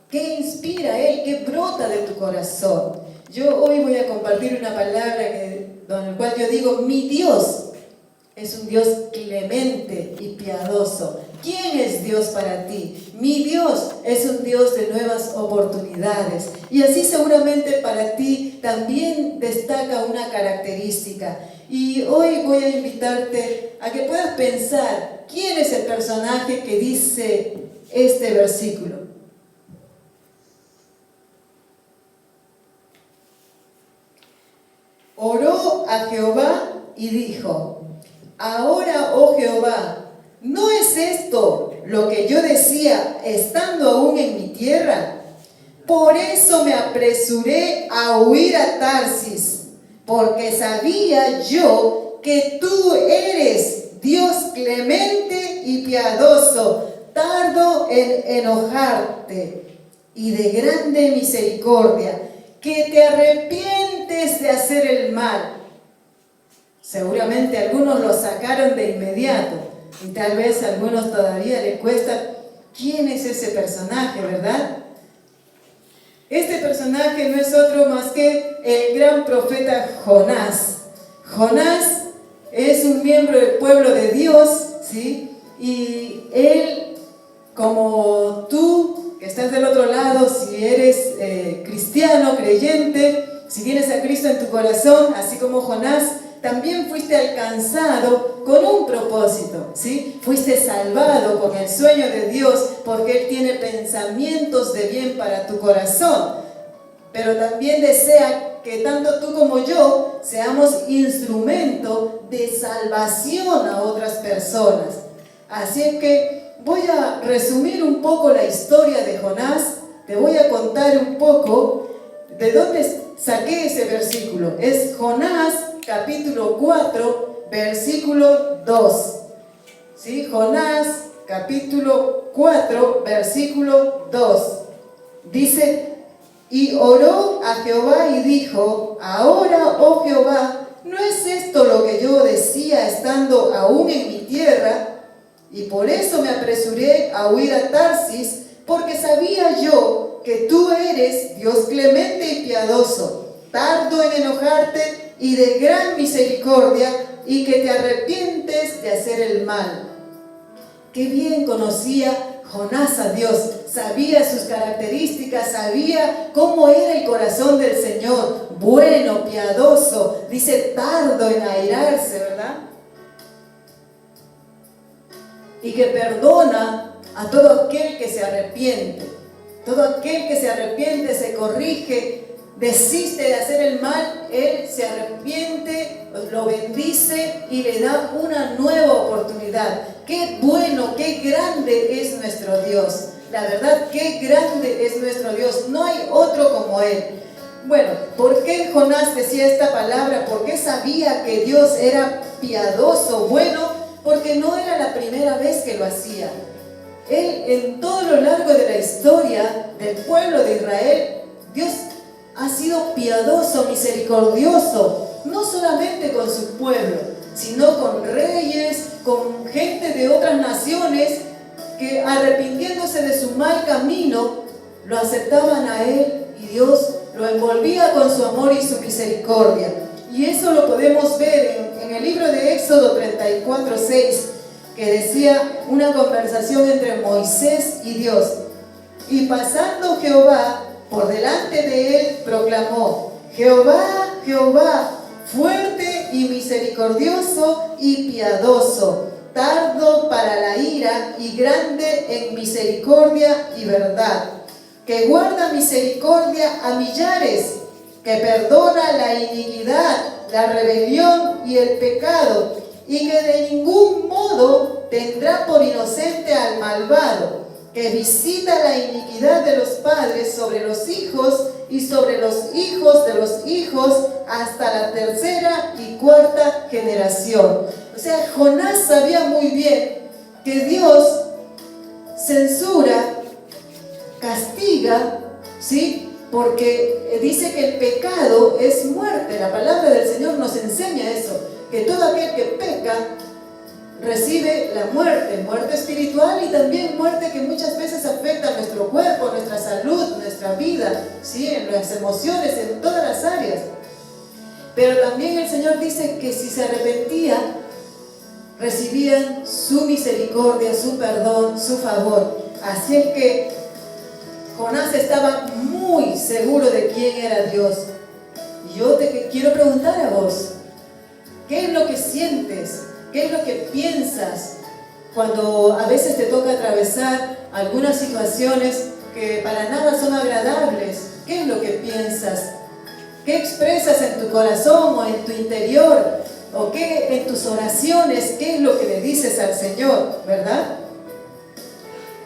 ¿Qué inspira a Él? ¿Qué brota de tu corazón? Yo hoy voy a compartir una palabra con la cual yo digo, mi Dios es un Dios clemente y piadoso. ¿Quién es Dios para ti? Mi Dios es un Dios de nuevas oportunidades. Y así seguramente para ti también destaca una característica. Y hoy voy a invitarte a que puedas pensar quién es el personaje que dice este versículo. Oró a Jehová y dijo: ahora, oh Jehová, ¿no es esto lo que yo decía estando aún en mi tierra? Por eso me apresuré a huir a Tarsis, porque sabía yo que tú eres Dios clemente y piadoso, tardo en enojarte y de grande misericordia, que te arrepientes de hacer el mal. Seguramente algunos lo sacaron de inmediato y tal vez a algunos todavía le cuesta. ¿Quién es ese personaje, verdad? Este personaje no es otro más que el gran profeta Jonás. Jonás es un miembro del pueblo de Dios, ¿sí? Y él, como tú, que estás del otro lado, si eres cristiano, creyente, si tienes a Cristo en tu corazón, así como Jonás, también fuiste alcanzado con un propósito, ¿sí? Fuiste salvado con el sueño de Dios, porque Él tiene pensamientos de bien para tu corazón. Pero también desea que tanto tú como yo seamos instrumento de salvación a otras personas. Así es que voy a resumir un poco la historia de Jonás. Te voy a contar un poco de dónde saqué ese versículo. Es Jonás capítulo 4, versículo 2. ¿Sí? Jonás capítulo 4, versículo 2. Dice: y oró a Jehová y dijo: ahora, oh Jehová, ¿no es esto lo que yo decía estando aún en mi tierra? Y por eso me apresuré a huir a Tarsis, porque sabía yo que tú eres Dios clemente y piadoso, tardo en enojarte y de gran misericordia, y que te arrepientes de hacer el mal. Qué bien conocía Jonás a Dios, sabía sus características, sabía cómo era el corazón del Señor, bueno, piadoso, dice tardo en airarse, ¿verdad? Y que perdona a todo aquel que se arrepiente. Todo aquel que se arrepiente, se corrige, desiste de hacer el mal, Él se arrepiente, lo bendice y le da una nueva oportunidad. Qué bueno, qué grande es nuestro Dios. La verdad, qué grande es nuestro Dios. No hay otro como Él. Bueno, ¿por qué Jonás decía esta palabra? ¿Por qué sabía que Dios era piadoso, bueno? Porque no era la primera vez que lo hacía. Él, en todo lo largo de la historia del pueblo de Israel, Dios ha sido piadoso, misericordioso, no solamente con su pueblo, sino con reyes, con gente de otras naciones que, arrepintiéndose de su mal camino, lo aceptaban a Él y Dios lo envolvía con su amor y su misericordia. Y eso lo podemos ver en el libro de Éxodo 34:6, que decía una conversación entre Moisés y Dios. Y pasando Jehová por delante de él, proclamó: Jehová, Jehová, fuerte y misericordioso y piadoso, tardo para la ira y grande en misericordia y verdad, que guarda misericordia a millares, que perdona la iniquidad, la rebelión y el pecado, y que de ningún modo tendrá por inocente al malvado, que visita la iniquidad de los padres sobre los hijos y sobre los hijos de los hijos hasta la tercera y cuarta generación. O sea, Jonás sabía muy bien que Dios censura, castiga, ¿sí? Porque dice que el pecado es muerte. La palabra del Señor nos enseña eso, que todo aquel que peca recibe la muerte espiritual y también muerte que muchas veces afecta a nuestro cuerpo, a nuestra salud, la vida, ¿sí? En las emociones, en todas las áreas. Pero también el Señor dice que si se arrepentían, recibían su misericordia, su perdón, su favor. Así es que Jonás estaba muy seguro de quién era Dios. Y yo te quiero preguntar a vos, ¿qué es lo que sientes? ¿Qué es lo que piensas cuando a veces te toca atravesar algunas situaciones que para nada son agradables? ¿Qué es lo que piensas? ¿Qué expresas en tu corazón o en tu interior? ¿O qué en tus oraciones? ¿Qué es lo que le dices al Señor? ¿Verdad?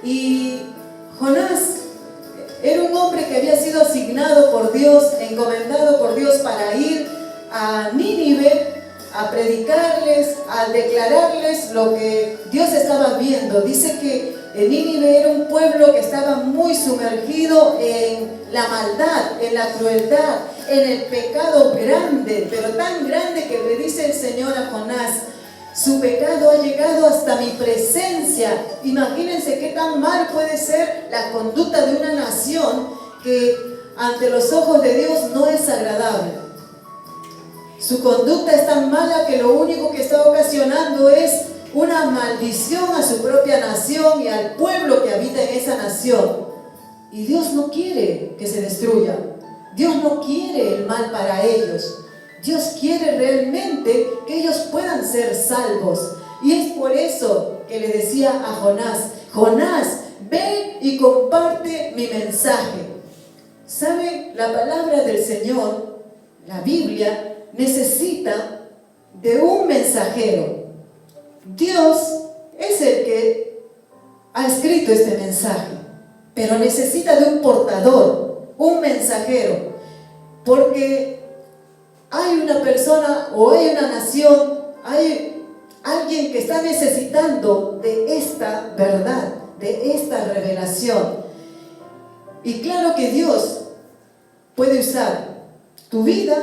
Y Jonás era un hombre que había sido asignado por Dios, encomendado por Dios para ir a Nínive a predicarles, a declararles lo que Dios estaba viendo. Dice que Nínive era un pueblo que estaba muy sumergido en la maldad, en la crueldad, en el pecado grande, pero tan grande que le dice el Señor a Jonás: su pecado ha llegado hasta mi presencia. Imagínense qué tan mal puede ser la conducta de una nación que ante los ojos de Dios no es agradable. Su conducta es tan mala que lo único que está ocasionando es una maldición a su propia nación y al pueblo que habita en esa nación. Y Dios no quiere que se destruya. Dios no quiere el mal para ellos. Dios quiere realmente que ellos puedan ser salvos. Y es por eso que le decía a Jonás: Jonás, ven y comparte mi mensaje. ¿Sabe? La palabra del Señor, la Biblia, necesita de un mensajero. Dios es el que ha escrito este mensaje, pero necesita de un portador, un mensajero, porque hay una persona o hay una nación, hay alguien que está necesitando de esta verdad, de esta revelación. Y claro que Dios puede usar tu vida.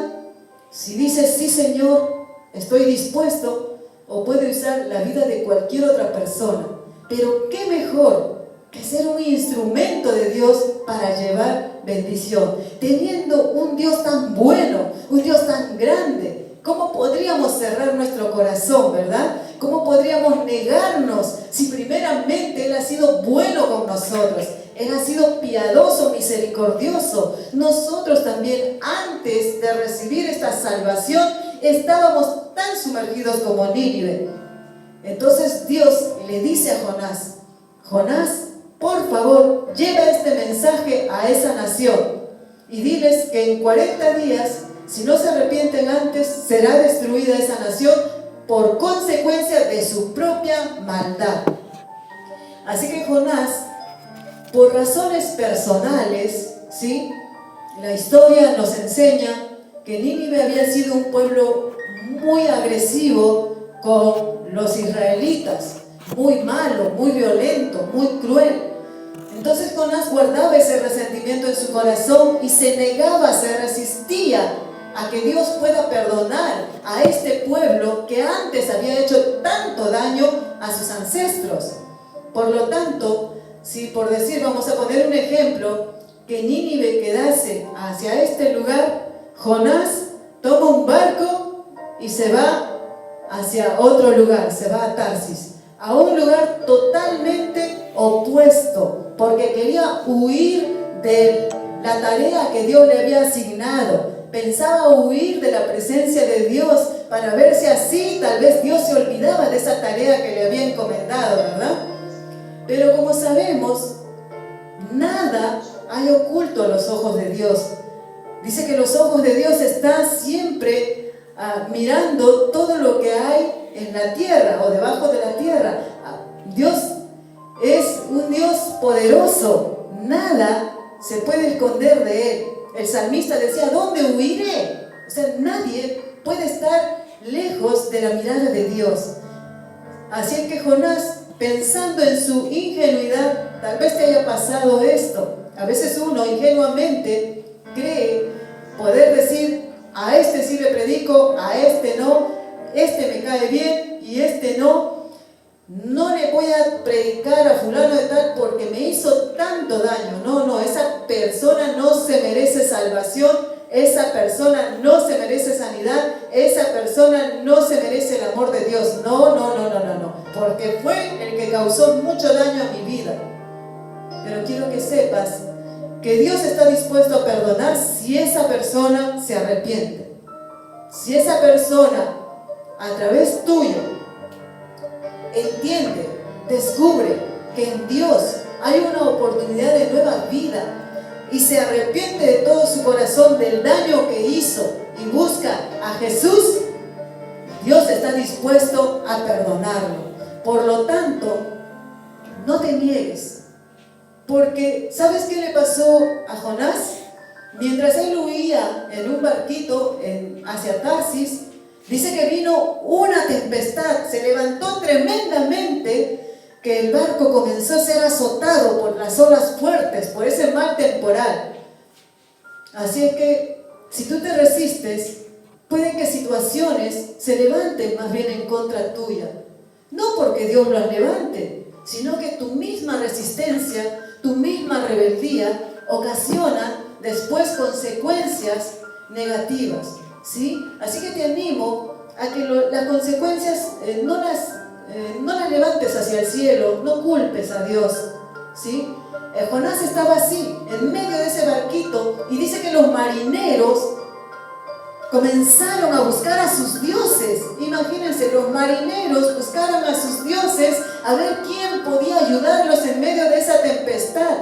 Si dices: sí, Señor, estoy dispuesto, o puede usar la vida de cualquier otra persona. Pero qué mejor que ser un instrumento de Dios para llevar bendición. Teniendo un Dios tan bueno, un Dios tan grande, ¿cómo podríamos cerrar nuestro corazón, verdad? ¿Cómo podríamos negarnos si primeramente Él ha sido bueno con nosotros? Él ha sido piadoso, misericordioso. Nosotros también, antes de recibir esta salvación, estábamos tan sumergidos como Nínive. Entonces Dios le dice a Jonás: Jonás, por favor, lleva este mensaje a esa nación y diles que en 40 días, si no se arrepienten antes, será destruida esa nación por consecuencia de su propia maldad. Así que Jonás, por razones personales, ¿sí? La historia nos enseña que Nínive había sido un pueblo muy agresivo con los israelitas, muy malo, muy violento, muy cruel. Entonces Jonás guardaba ese resentimiento en su corazón y se negaba, se resistía a que Dios pueda perdonar a este pueblo que antes había hecho tanto daño a sus ancestros. Por lo tanto, si por decir, vamos a poner un ejemplo, que Nínive quedase hacia este lugar, Jonás toma un barco y se va hacia otro lugar, se va a Tarsis, a un lugar totalmente opuesto, porque quería huir de la tarea que Dios le había asignado. Pensaba huir de la presencia de Dios para ver si así tal vez Dios se olvidaba de esa tarea que le había encomendado, ¿verdad? Pero como sabemos, nada hay oculto a los ojos de Dios. Dice que los ojos de Dios están siempre mirando todo lo que hay en la tierra o debajo de la tierra. Dios es un Dios poderoso, nada se puede esconder de Él. El salmista decía: ¿dónde huiré? O sea, nadie puede estar lejos de la mirada de Dios. Así es que Jonás, pensando en su ingenuidad, tal vez te haya pasado esto. A veces uno ingenuamente cree poder decir: a este sí le predico, a este no, este me cae bien y este no. No le voy a predicar a fulano de tal porque me hizo tanto daño. No, esa persona no se merece salvación, esa persona no se merece sanidad, esa persona no se merece el amor de Dios. No, porque fue el que causó mucho daño a mi vida. Pero quiero que sepas que Dios está dispuesto a perdonar si esa persona se arrepiente. Si esa persona, a través tuyo, entiende, descubre que en Dios hay una oportunidad de nueva vida y se arrepiente de todo su corazón del daño que hizo y busca a Jesús, Dios está dispuesto a perdonarlo. Por lo tanto, no te niegues, porque ¿sabes qué le pasó a Jonás? Mientras él huía en un barquito hacia Tarsis, dice que vino una tempestad, se levantó tremendamente, que el barco comenzó a ser azotado por las olas fuertes, por ese mal temporal. Así es que, si tú te resistes, puede que situaciones se levanten más bien en contra tuya. No porque Dios los levante, sino que tu misma resistencia, tu misma rebeldía, ocasiona después consecuencias negativas, ¿sí? Así que te animo a que las consecuencias no las levantes hacia el cielo, no culpes a Dios, ¿sí? Jonás estaba así, en medio de ese barquito, y dice que los marineros comenzaron a buscar a sus dioses. Imagínense, los marineros buscaron a sus dioses a ver quién podía ayudarlos en medio de esa tempestad.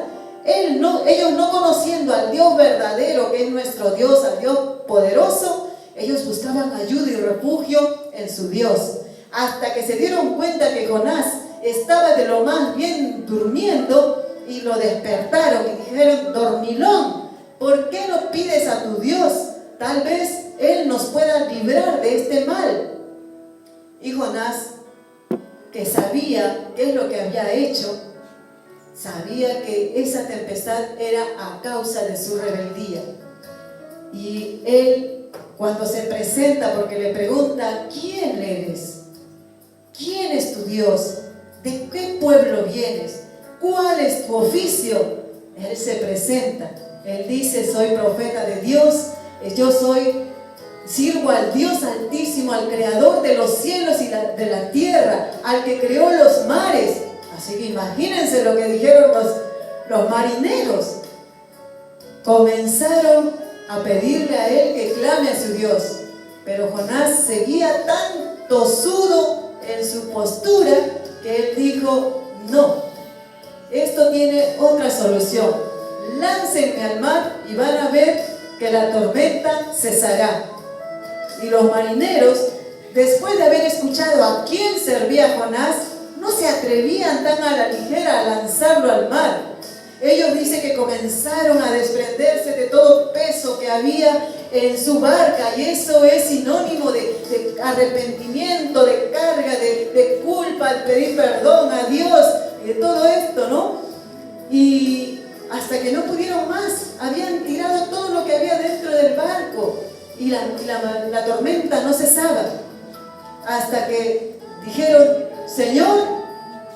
Ellos no conociendo al Dios verdadero, que es nuestro Dios, al Dios poderoso, ellos buscaban ayuda y refugio en su Dios. Hasta que se dieron cuenta que Jonás estaba de lo más bien durmiendo y lo despertaron y dijeron: dormilón, ¿por qué no pides a tu Dios? Tal vez Él nos pueda librar de este mal. Y Jonás, que sabía qué es lo que había hecho, sabía que esa tempestad era a causa de su rebeldía. Y él, cuando se presenta, porque le pregunta: ¿quién eres? ¿Quién es tu Dios? ¿De qué pueblo vienes? ¿Cuál es tu oficio? Él se presenta. Él dice: soy profeta de Dios. Yo sirvo al Dios Altísimo, al Creador de los cielos y de la tierra, al que creó los mares. Así que imagínense lo que dijeron los marineros. Comenzaron a pedirle a él que clame a su Dios. Pero Jonás seguía tan tosudo en su postura que él dijo: no, esto tiene otra solución. Láncenme al mar y van a ver que la tormenta cesará. Y los marineros, después de haber escuchado a quién servía Jonás, no se atrevían tan a la ligera a lanzarlo al mar. Ellos dicen que comenzaron a desprenderse de todo peso que había en su barca, y eso es sinónimo de arrepentimiento, de carga, de culpa, al pedir perdón a Dios y de todo esto, ¿no? Y hasta que no pudieron más, habían tirado todo lo que había dentro del barco y la tormenta no cesaba, hasta que dijeron: Señor,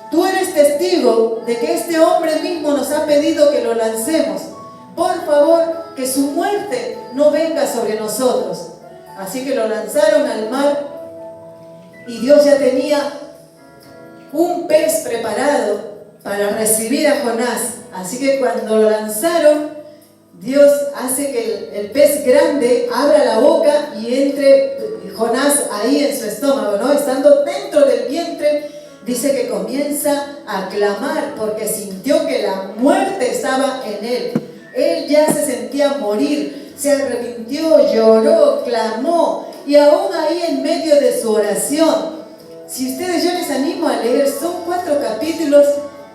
tú eres testigo de que este hombre mismo nos ha pedido que lo lancemos. Por favor, que su muerte no venga sobre nosotros. Así que lo lanzaron al mar, y Dios ya tenía un pez preparado para recibir a Jonás. Así que cuando lo lanzaron, Dios hace que el pez grande abra la boca y entre Jonás ahí en su estómago, ¿no? Estando dentro del vientre, dice que comienza a clamar porque sintió que la muerte estaba en él. Él ya se sentía morir, se arrepintió, lloró, clamó, y aún ahí en medio de su oración, si ustedes, yo les animo a leer, son 4 capítulos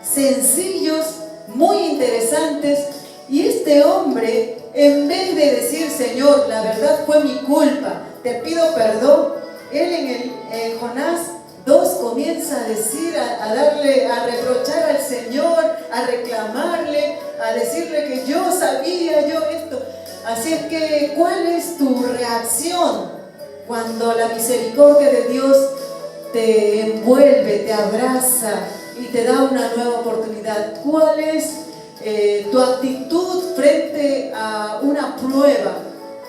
sencillos, muy interesantes, y este hombre, en vez de decir: Señor, la verdad fue mi culpa, te pido perdón, él en Jonás 2 comienza a decir, a reprochar al Señor, a reclamarle, a decirle que yo sabía, yo esto. Así es que, ¿cuál es tu reacción cuando la misericordia de Dios te envuelve, te abraza y te da una nueva oportunidad? ¿Cuál es tu actitud frente nueva.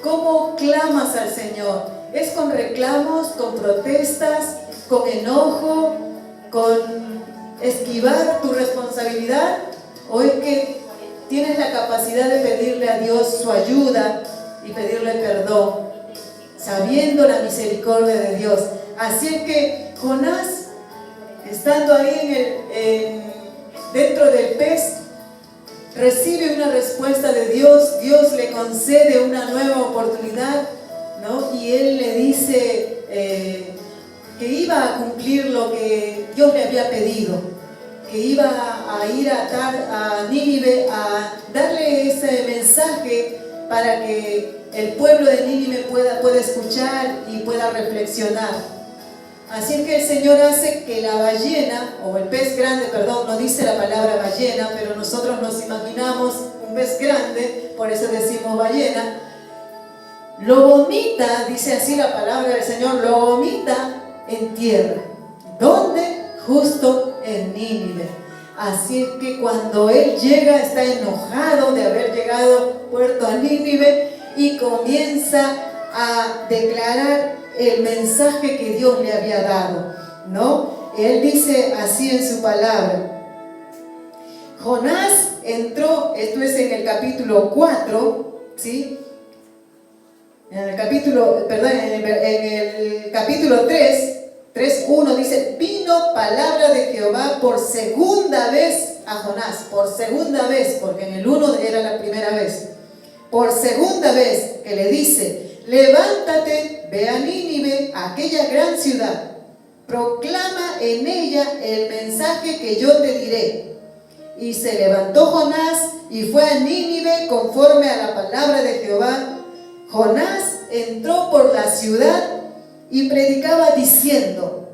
¿Cómo clamas al Señor? ¿Es con reclamos, con protestas, con enojo, con esquivar tu responsabilidad? ¿O es que tienes la capacidad de pedirle a Dios su ayuda y pedirle perdón, sabiendo la misericordia de Dios? Así es que Jonás, estando ahí dentro del pez, recibe una respuesta de Dios. Dios le concede una nueva oportunidad, ¿no? Y él le dice que iba a cumplir lo que Dios le había pedido, que iba a ir a Nínive a darle ese mensaje para que el pueblo de Nínive pueda escuchar y pueda reflexionar. Así es que el Señor hace que la ballena, o el pez grande, perdón, no dice la palabra ballena, pero nosotros nos imaginamos un pez grande, por eso decimos ballena, lo vomita, dice así la palabra del Señor, lo vomita en tierra. ¿Dónde? Justo en Nínive. Así es que cuando él llega, está enojado de haber llegado puerto a Nínive y comienza a declarar el mensaje que Dios le había dado, ¿no? Él dice así en su palabra. Jonás entró, esto es en el capítulo 4, ¿sí? En el capítulo 3:1 dice: vino palabra de Jehová por segunda vez a Jonás, por segunda vez, porque en el 1 era la primera vez, por segunda vez que le dice: levántate, ve a Nínive, aquella gran ciudad, proclama en ella el mensaje que yo te diré. Y se levantó Jonás y fue a Nínive conforme a la palabra de Jehová. Jonás entró por la ciudad y predicaba diciendo: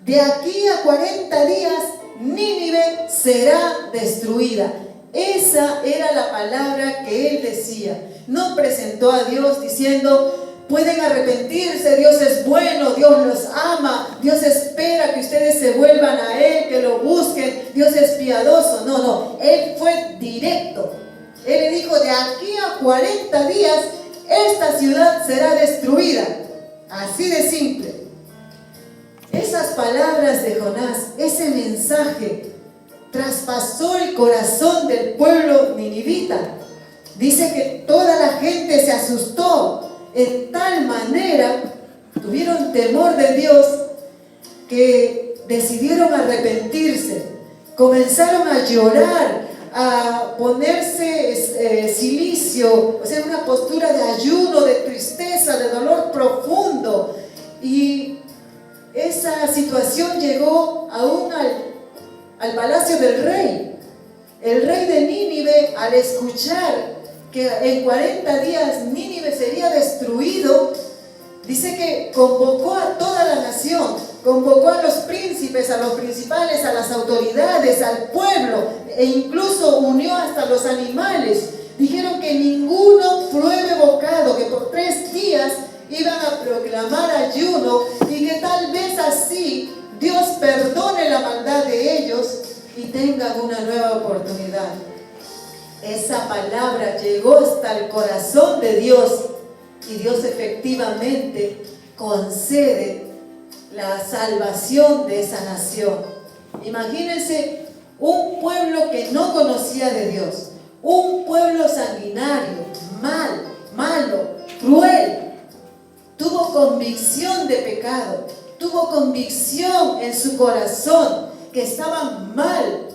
de aquí a 40 días Nínive será destruida. Esa era la palabra que él decía. No presentó a Dios diciendo: pueden arrepentirse, Dios es bueno, Dios los ama, Dios espera que ustedes se vuelvan a Él, que lo busquen, Dios es piadoso. No, Él fue directo. Él le dijo: de aquí a 40 días esta ciudad será destruida. Así de simple. Esas palabras de Jonás, ese mensaje, traspasó el corazón del pueblo ninivita. Dice que toda la gente se asustó en tal manera, tuvieron temor de Dios, que decidieron arrepentirse, comenzaron a llorar, a ponerse cilicio, o sea, una postura de ayuno, de tristeza, de dolor profundo. Y esa situación llegó aún al palacio del rey. El rey de Nínive, al escuchar que en 40 días Nínive sería destruido, dice que convocó a toda la nación, convocó a los príncipes, a los principales, a las autoridades, al pueblo, e incluso unió hasta los animales. Dijeron que ninguno pruebe bocado, que por 3 días iban a proclamar ayuno y que tal vez así Dios perdone la maldad de ellos y tengan una nueva oportunidad. Esa palabra llegó hasta el corazón de Dios y Dios efectivamente concede la salvación de esa nación. Imagínense un pueblo que no conocía de Dios, un pueblo sanguinario, malo, cruel. Tuvo convicción de pecado, tuvo convicción en su corazón que estaban mal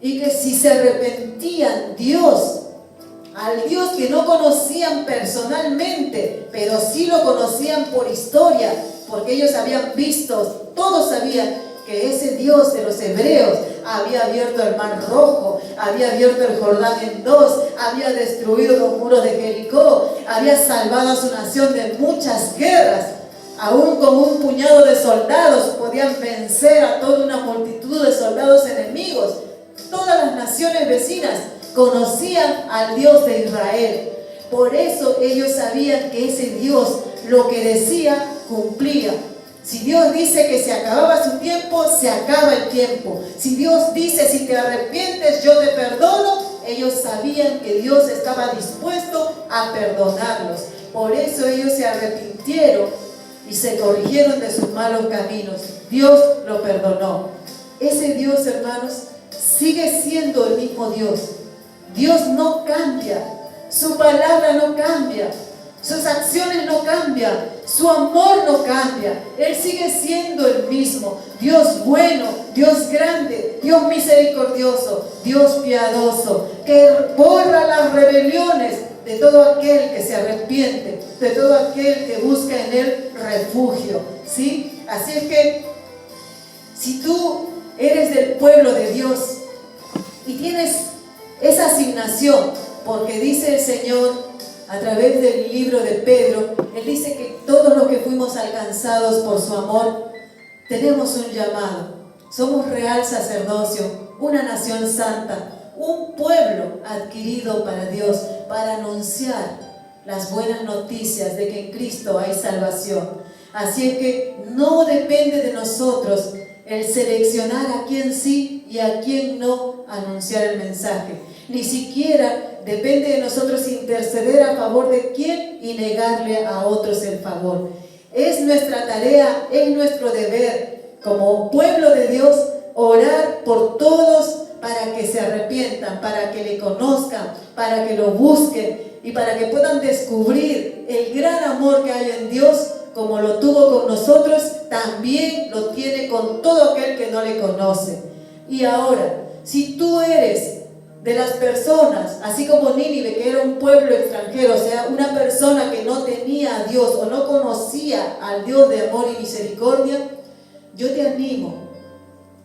y que si se arrepentían, al Dios que no conocían personalmente, pero sí lo conocían por historia, porque ellos habían visto, todos sabían que ese Dios de los hebreos había abierto el mar rojo, había abierto el Jordán en 2, había destruido los muros de Jericó, había salvado a su nación de muchas guerras. Aún con un puñado de soldados podían vencer a toda una multitud de soldados enemigos. Todas las naciones vecinas conocían al Dios de Israel. Por eso ellos sabían que ese Dios, lo que decía, cumplía. Si Dios dice que se acababa su tiempo, se acaba el tiempo. Si Dios dice: si te arrepientes, yo te perdono, ellos sabían que Dios estaba dispuesto a perdonarlos. Por eso ellos se arrepintieron y se corrigieron de sus malos caminos. Dios lo perdonó. Ese Dios, hermanos, sigue siendo el mismo Dios. Dios no cambia, su palabra no cambia, sus acciones no cambian, su amor no cambia. Él sigue siendo el mismo. Dios bueno, Dios grande, Dios misericordioso, Dios piadoso, que borra las rebeliones de todo aquel que se arrepiente, de todo aquel que busca en Él refugio, ¿sí? Así es que, si tú eres del pueblo de Dios y tienes esa asignación, porque dice el Señor a través del libro de Pedro, Él dice que todos los que fuimos alcanzados por su amor, tenemos un llamado. Somos real sacerdocio, una nación santa, un pueblo adquirido para Dios, para anunciar las buenas noticias de que en Cristo hay salvación. Así es que no depende de nosotros el seleccionar a quién sí y a quién no anunciar el mensaje. Ni siquiera depende de nosotros interceder a favor de quién y negarle a otros el favor. Es nuestra tarea, es nuestro deber como pueblo de Dios orar por todos para que se arrepientan, para que le conozcan, para que lo busquen y para que puedan descubrir el gran amor que hay en Dios. Como lo tuvo con nosotros, también lo tiene con todo aquel que no le conoce. Y ahora, si tú eres de las personas, así como Nínive, que era un pueblo extranjero, o sea, una persona que no tenía a Dios o no conocía al Dios de amor y misericordia, yo te animo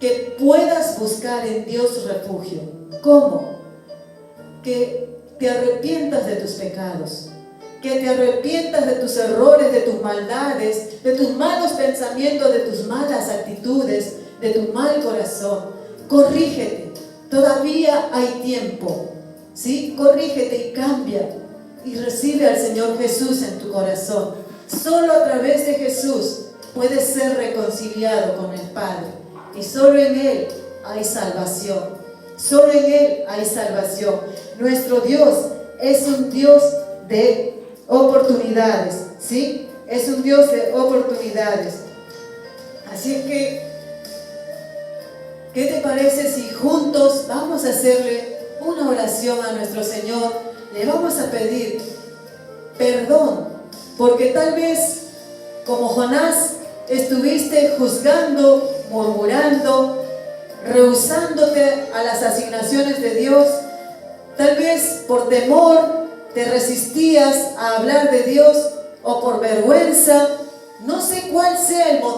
que puedas buscar en Dios refugio. ¿Cómo? Que te arrepientas de tus pecados, que te arrepientas de tus errores, de tus maldades, de tus malos pensamientos, de tus malas actitudes, de tu mal corazón. Corrígete, todavía hay tiempo, ¿sí? Corrígete y cambia y recibe al Señor Jesús en tu corazón. Solo a través de Jesús puedes ser reconciliado con el Padre y solo en Él hay salvación. Solo en Él hay salvación. Nuestro Dios es un Dios de oportunidades, ¿sí? Es un Dios de oportunidades. Así es que, ¿qué te parece si juntos vamos a hacerle una oración a nuestro Señor? Le vamos a pedir perdón, porque tal vez, como Jonás, estuviste juzgando, murmurando, rehusándote a las asignaciones de Dios. Tal vez por temor te resistías a hablar de Dios o por vergüenza. No sé cuál sea el motivo.